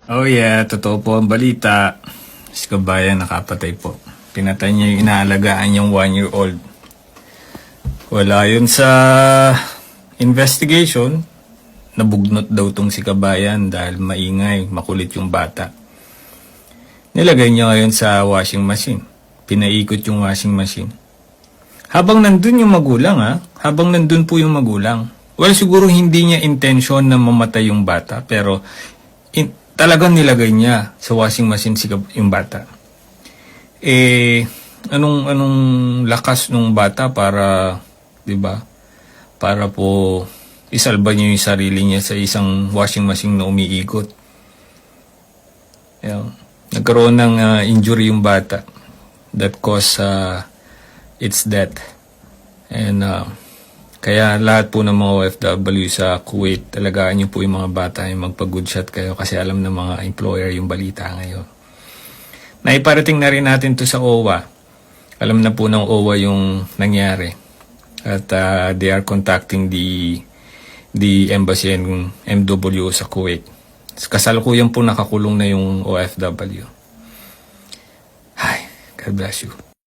Oh yeah, totoo po ang balita. Si kabayan nakapatay po. Pinatay niya yung inaalagaan niyang 1-year-old. Wala yun sa investigation. Nabugnot daw tong si kabayan dahil maingay, makulit yung bata. Nilagay niya ngayon sa washing machine. Pinaikot yung washing machine. Habang nandun yung magulang habang nandun po yung magulang. Well, siguro hindi niya intention na mamatay yung bata, pero talagang nilagay niya sa washing machine yung bata. Anong lakas nung bata para, 'di ba? Para po isalba niya yung sarili niya sa isang washing machine na umiikot. Nagkaroon ng injury yung bata that caused its death. And kaya lahat po ng mga OFW sa Kuwait, talagaan niyo po yung mga bata, yung magpa-good shot kayo kasi alam ng mga employer yung balita ngayon. Naiparating na rin natin to sa OWA. Alam na po ng OWA yung nangyari. At they are contacting the embassy and MWO sa Kuwait. Kasalukuyan po nakakulong na yung OFW. Hi, God bless you.